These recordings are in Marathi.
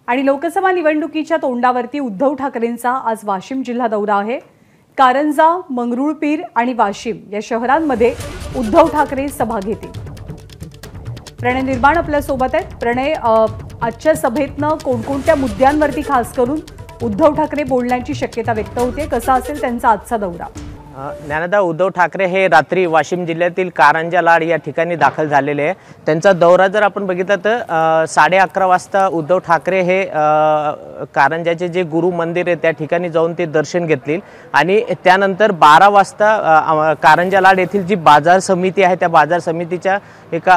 आणि लोकसभा निवडणुकीच्या तोंडावरती उद्धव ठाकरेंचा आज वाशिम जिल्हा दौरा आहे। कारंजा, मंगरुळपीर आणि वाशिम या शहरांमध्ये उद्धव ठाकरे सभा घेतील। प्रणय निर्माण आपल्या सोबत आहेत। प्रणय, आजच्या सभेतनं कोणकोणत्या मुद्द्यांवरती खास करून उद्धव ठाकरे बोलण्याची शक्यता व्यक्त होते, कसा असेल त्यांचा आजचा दौरा? ज्ञानदा, उद्धव ठाकरे हे रात्री वाशिम जिल्ह्यातील कारंजा लाड या ठिकाणी दाखल झालेले आहे। त्यांचा दौरा जर आपण बघितला तर 11:30 वाजता उद्धव ठाकरे हे कारंजाचे जे गुरु मंदिर आहे त्या ठिकाणी जाऊन ते दर्शन घेतील आणि त्यानंतर 12 वाजता कारंजा लाड येथील जी बाजार समिती आहे त्या बाजार समितीच्या एका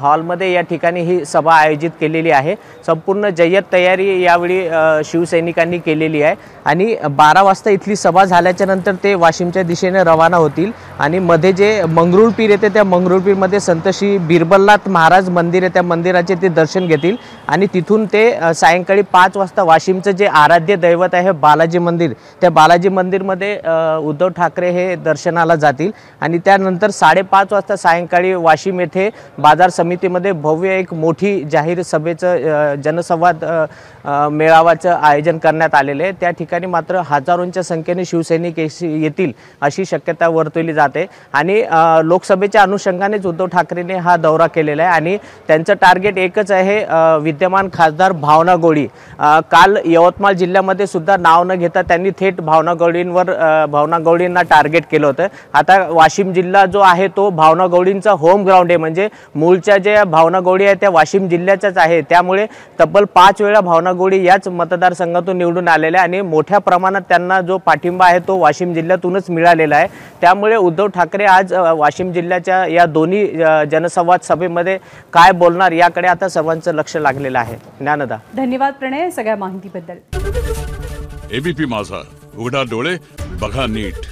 हॉलमध्ये या ठिकाणी ही सभा आयोजित केलेली आहे। संपूर्ण जय्यत तयारी यावेळी शिवसैनिकांनी केलेली आहे आणि 12 वाजता इथली सभा झाल्याच्या नंतर ते वाशिमच्या दिशेने रवाना होतील आणि मध्ये जे मंगरुळपीर येते त्या मंगरुळपीरमध्ये संत श्री बिरबलनाथ महाराज मंदिर आहे त्या मंदिराचे ते दर्शन घेतील आणि तिथून ते सायंकाळी 5 वाजता वाशिमचं जे आराध्य दैवत आहे बालाजी मंदिर, त्या बालाजी मंदिरमध्ये उद्धव ठाकरे हे दर्शनाला जातील आणि त्यानंतर 5:30 वाजता सायंकाळी वाशिम येथे बाजार समितीमध्ये भव्य एक मोठी जाहीर सभेचं जनसंवाद मेळाव्याचं आयोजन करण्यात आलेले आहे। त्या ठिकाणी मात्र हजारोंच्या संख्येने शिवसैनिक येतील अशी शक्यता वर्तवली जाते आणि लोकसभेच्या अनुषंगानेच उद्धव ठाकरेंनी हा दौरा केलेला आहे आणि त्यांचं टार्गेट एकच आहे, विद्यमान खासदार भावना गवळी। काल यवतमाळ जिल्ह्यामध्ये सुद्धा नाव न घेता त्यांनी थेट भावना गवळींना टार्गेट केलं होतं। आता वाशिम जिल्हा जो आहे तो भावना गवळींचा होम ग्राउंड आहे, म्हणजे मूळच्या ज्या भावना गवळी आहे त्या वाशिम जिल्ह्याच्याच आहे। त्यामुळे तब्बल 5 वेळा भावना गवळी याच मतदारसंघातून निवडून आलेल्या आणि मोठ्या प्रमाणात त्यांना जो पाठिंबा आहे तो वाशिम जिल्ह्यातूनच मिळालेला आहे। त्यामुळे उद्धव ठाकरे आज वाशिम जिल्ह्याच्या या दोन्ही जनसंवाद सभेमध्ये काय बोलणार याकडे आता सर्वांचं लक्ष लागलेलं आहे। ज्ञानदा, धन्यवाद प्रणय सगळ्या माहितीबद्दल। एबीपी माझा, उघडा डोळे बघा नीट।